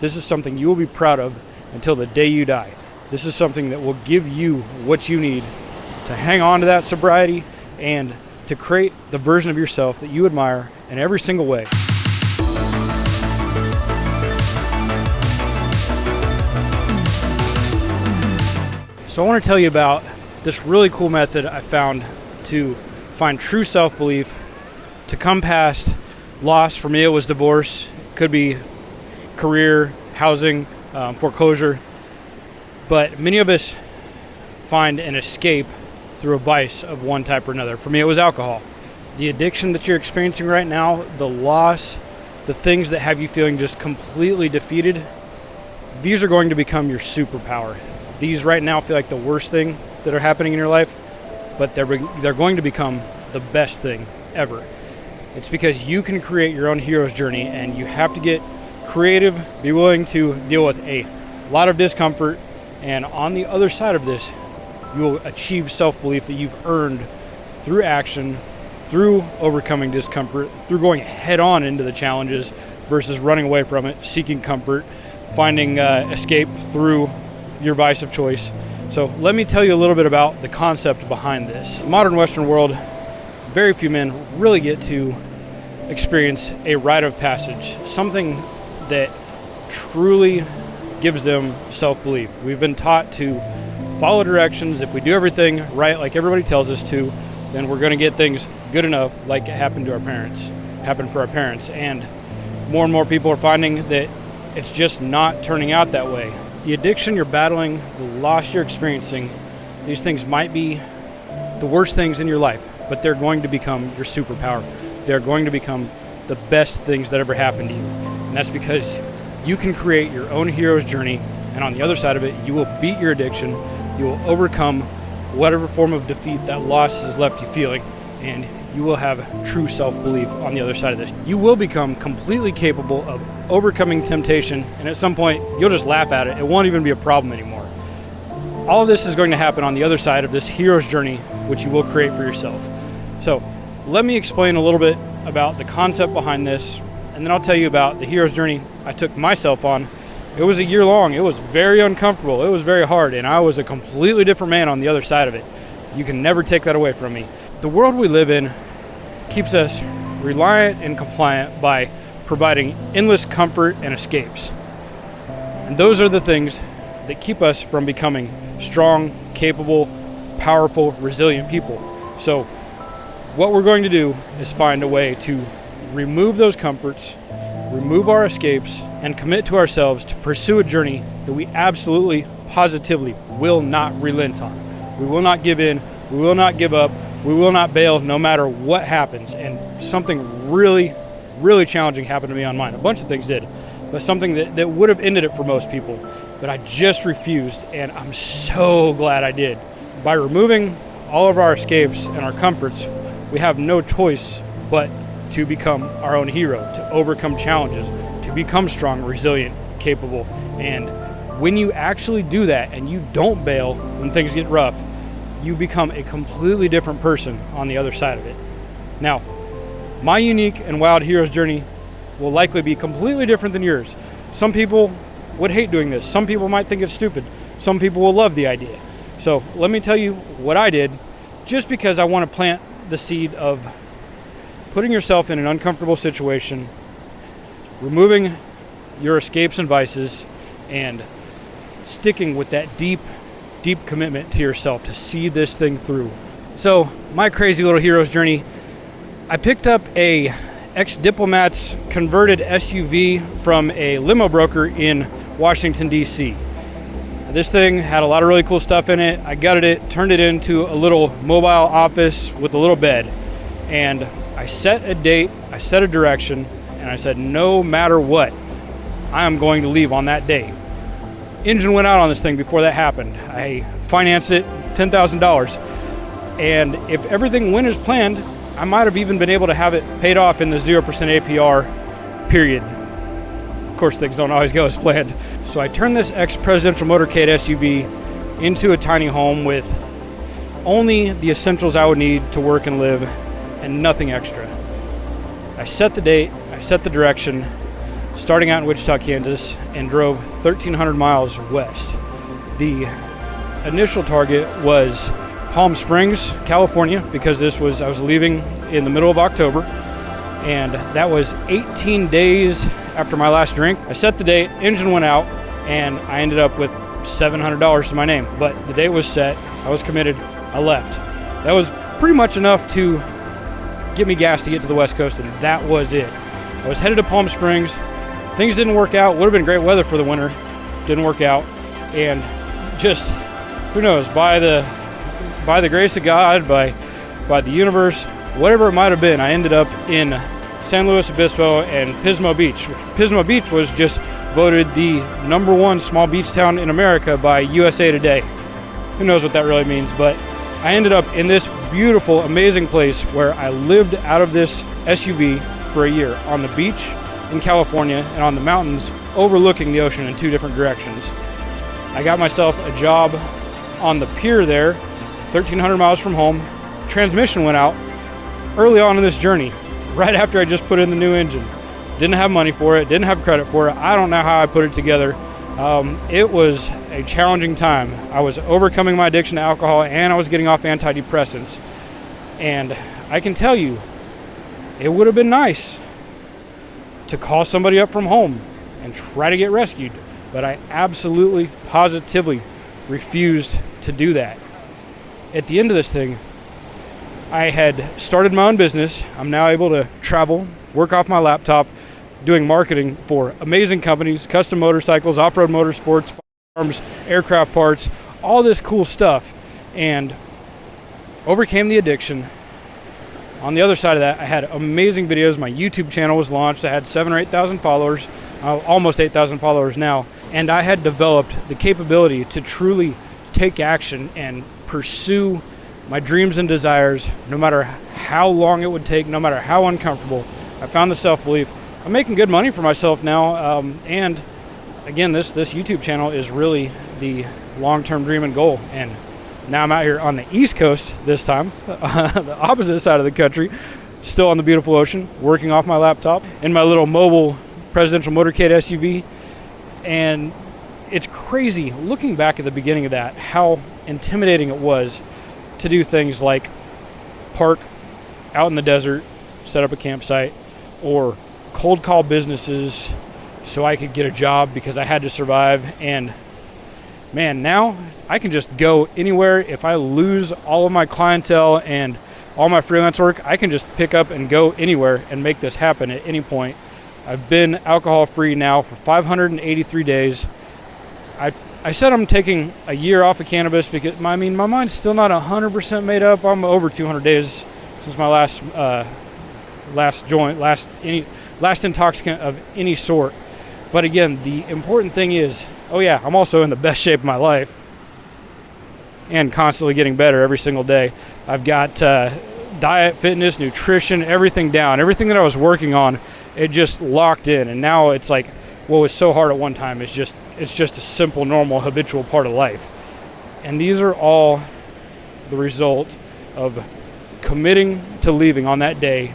This is something you will be proud of until the day you die. This is something that will give you what you need to hang on to that sobriety and to create the version of yourself that you admire in every single way. So I want to tell you about this really cool method I found to find true self-belief, to come past loss. For me, it was divorce. It could be career, housing, foreclosure. But many of us find an escape through a vice of one type or another. For me, it was alcohol. The addiction that you're experiencing right now, the loss, the things that have you feeling just completely defeated, these are going to become your superpower. These right now feel like the worst thing that are happening in your life, but they're going to become the best thing ever. It's because you can create your own hero's journey, and you have to get creative, be willing to deal with a lot of discomfort, and on the other side of this, you will achieve self-belief that you've earned through action, through overcoming discomfort, through going head-on into the challenges versus running away from it, seeking comfort, finding escape through your vice of choice. So let me tell you a little bit about the concept behind this. Modern Western world, very few men really get to experience a rite of passage, something that truly gives them self-belief. We've been taught to follow directions. If we do everything right, like everybody tells us to, then we're going to get things good enough, like it happened for our parents. And more people are finding that it's just not turning out that way. The addiction you're battling, the loss you're experiencing, these things might be the worst things in your life, but they're going to become your superpower. They're going to become the best things that ever happened to you. And that's because you can create your own hero's journey, and on the other side of it, you will beat your addiction, you will overcome whatever form of defeat that loss has left you feeling, and you will have true self-belief on the other side of this. You will become completely capable of overcoming temptation, and at some point, you'll just laugh at it. It won't even be a problem anymore. All of this is going to happen on the other side of this hero's journey, which you will create for yourself. So let me explain a little bit about the concept behind this, and then I'll tell you about the hero's journey I took myself on. It was a year long. It was very uncomfortable. It was very hard, and I was a completely different man on the other side of it. You can never take that away from me. The world we live in keeps us reliant and compliant by providing endless comfort and escapes. And those are the things that keep us from becoming strong, capable, powerful, resilient people. So what we're going to do is find a way to remove those comforts, remove our escapes, and commit to ourselves to pursue a journey that we absolutely, positively will not relent on. We will not give in, we will not give up, we will not bail no matter what happens. And something really, really challenging happened to me on mine. A bunch of things did, but something that would have ended it for most people. But I just refused, and I'm so glad I did. By removing all of our escapes and our comforts, we have no choice but to become our own hero, to overcome challenges, to become strong, resilient, capable. And when you actually do that and you don't bail when things get rough, you become a completely different person on the other side of it. Now, my unique and wild hero's journey will likely be completely different than yours. Some people would hate doing this. Some people might think it's stupid. Some people will love the idea. So let me tell you what I did, just because I want to plant the seed of putting yourself in an uncomfortable situation, removing your escapes and vices, and sticking with that deep commitment to yourself to see this thing through. So my crazy little hero's journey, I picked up a ex-diplomat's converted SUV from a limo broker in Washington, D.C. This thing had a lot of really cool stuff in it. I gutted it, turned it into a little mobile office with a little bed. And I set a date, I set a direction, and I said, no matter what, I am going to leave on that day. Engine went out on this thing before that happened. I financed it $10,000. And if everything went as planned, I might have even been able to have it paid off in the 0% APR period. Of course, things don't always go as planned. So I turned this ex-presidential motorcade SUV into a tiny home with only the essentials I would need to work and live and nothing extra. I set the date, I set the direction, starting out in Wichita, Kansas, and drove 1,300 miles west. The initial target was Palm Springs, California, because I was leaving in the middle of October, and that was 18 days after my last drink. I set the date, engine went out, and I ended up with $700 to my name. But the date was set, I was committed, I left. That was pretty much enough to get me gas to get to the West Coast, and that was it. I was headed to Palm Springs. Things didn't work out. Would have been great weather for the winter. Didn't work out. And just, who knows, by the grace of God, by the universe, whatever it might have been, I ended up in San Luis Obispo and Pismo Beach. Pismo Beach was just voted the #1 small beach town in America by USA Today. Who knows what that really means, but I ended up in this beautiful, amazing place where I lived out of this SUV for a year on the beach in California and on the mountains overlooking the ocean in 2 different directions. I got myself a job on the pier there, 1,300 miles from home. Transmission went out early on in this journey, right after I just put in the new engine. Didn't have money for it, didn't have credit for it. I don't know how I put it together. It was a challenging time. I was overcoming my addiction to alcohol, and I was getting off antidepressants. And I can tell you, it would have been nice to call somebody up from home and try to get rescued. But I absolutely, positively refused to do that. At the end of this thing, I had started my own business. I'm now able to travel, work off my laptop, doing marketing for amazing companies, custom motorcycles, off-road motorsports, firearms, aircraft parts, all this cool stuff, and overcame the addiction. On the other side of that, I had amazing videos. My YouTube channel was launched. I had 7,000 or 8,000 followers, almost 8,000 followers now, and I had developed the capability to truly take action and pursue my dreams and desires, no matter how long it would take, no matter how uncomfortable. I found the self-belief. I'm making good money for myself now, and again, this YouTube channel is really the long-term dream and goal. And now I'm out here on the East Coast this time, the opposite side of the country, still on the beautiful ocean, working off my laptop in my little mobile presidential motorcade SUV. And it's crazy looking back at the beginning of that, how intimidating it was to do things like park out in the desert, set up a campsite, or cold call businesses so I could get a job because I had to survive. And man, now I can just go anywhere. If I lose all of my clientele and all my freelance work, I can just pick up and go anywhere and make this happen at any point. I've been alcohol free now for 583 days. I said I'm taking a year off of cannabis because my mind's still not 100% made up. I'm over 200 days since my last joint, last intoxicant of any sort. But again, the important thing is, I'm also in the best shape of my life and constantly getting better every single day. I've got diet, fitness, nutrition, everything down. Everything that I was working on, it just locked in. And now it's like what was so hard at one time is just a simple, normal, habitual part of life. And these are all the result of committing to leaving on that day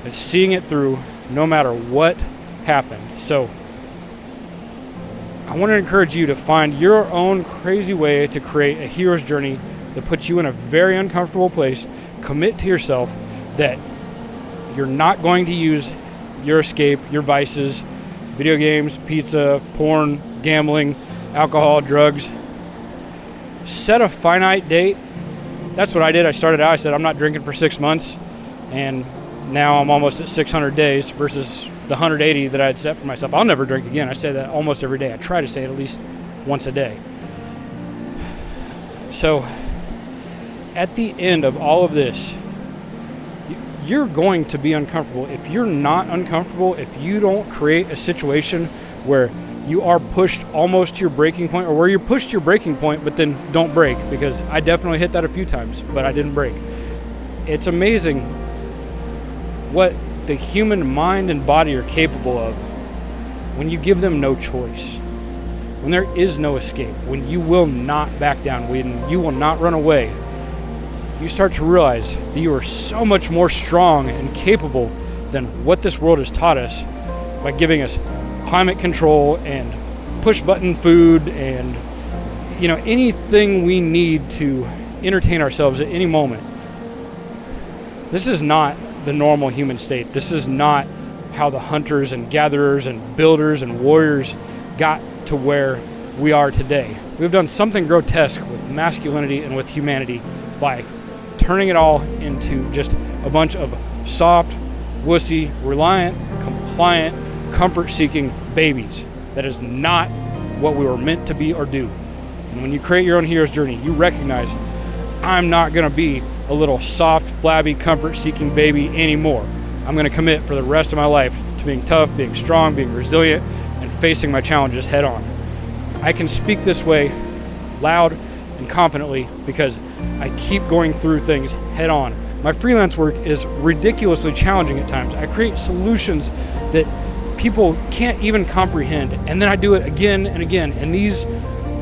and seeing it through no matter what happened. So I want to encourage you to find your own crazy way to create a hero's journey that puts you in a very uncomfortable place. Commit to yourself that you're not going to use your escape, your vices, video games, pizza, porn, gambling, alcohol, drugs. Set a finite date. That's what I did. I started out, I said I'm not drinking for 6 months, and now I'm almost at 600 days versus the 180 that I had set for myself. I'll never drink again. I say that almost every day. I try to say it at least once a day. So at the end of all of this, you're going to be uncomfortable. If you're not uncomfortable, if you don't create a situation where you are pushed almost to your breaking point, or where you're pushed to your breaking point but then don't break, because I definitely hit that a few times, but I didn't break. It's amazing what the human mind and body are capable of when you give them no choice, when there is no escape, when you will not back down, when you will not run away. You start to realize that you are so much more strong and capable than what this world has taught us by giving us climate control and push button food and anything we need to entertain ourselves at any moment. This is not the normal human state. This is not how the hunters and gatherers and builders and warriors got to where we are today. We've done something grotesque with masculinity and with humanity by turning it all into just a bunch of soft, wussy, reliant, compliant, comfort-seeking babies. That is not what we were meant to be or do. And when you create your own hero's journey, you recognize, I'm not going to be a little soft, flabby, comfort-seeking baby anymore. I'm going to commit for the rest of my life to being tough, being strong, being resilient, and facing my challenges head on. I can speak this way loud and confidently because I keep going through things head on. My freelance work is ridiculously challenging at times. I create solutions that people can't even comprehend, and then I do it again and again, and these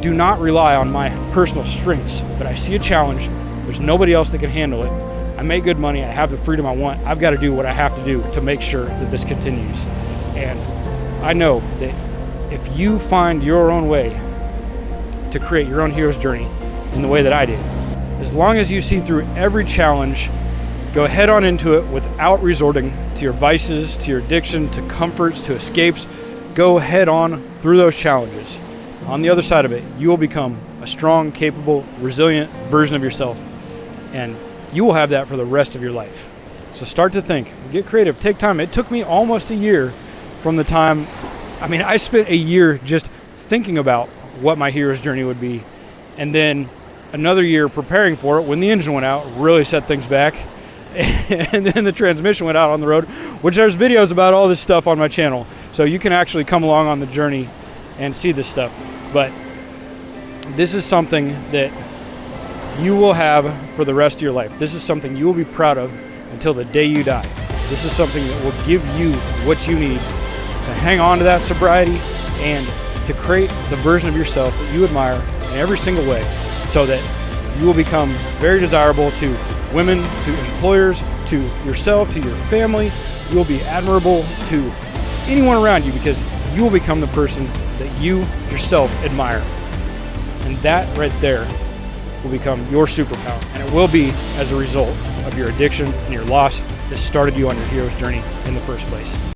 do not rely on my personal strengths, but I see a challenge, there's nobody else that can handle it, I make good money, I have the freedom I want, I've got to do what I have to do to make sure that this continues. And I know that if you find your own way to create your own hero's journey in the way that I did, as long as you see through every challenge, go head on into it without resorting to your vices, to your addiction, to comforts, to escapes, go head on through those challenges. On the other side of it, you will become a strong, capable, resilient version of yourself, and you will have that for the rest of your life. So start to think, get creative, take time. It took me almost a year from the time, I spent a year just thinking about what my hero's journey would be, and then another year preparing for it when the engine went out, really set things back, and then the transmission went out on the road, which there's videos about all this stuff on my channel, so you can actually come along on the journey and see this stuff. But this is something that you will have for the rest of your life. This is something you will be proud of until the day you die. This is something that will give you what you need to hang on to that sobriety and to create the version of yourself that you admire in every single way, so that you will become very desirable to women, to employers, to yourself, to your family. You will be admirable to anyone around you because you will become the person that you yourself admire. And that right there will become your superpower. And it will be as a result of your addiction and your loss that started you on your hero's journey in the first place.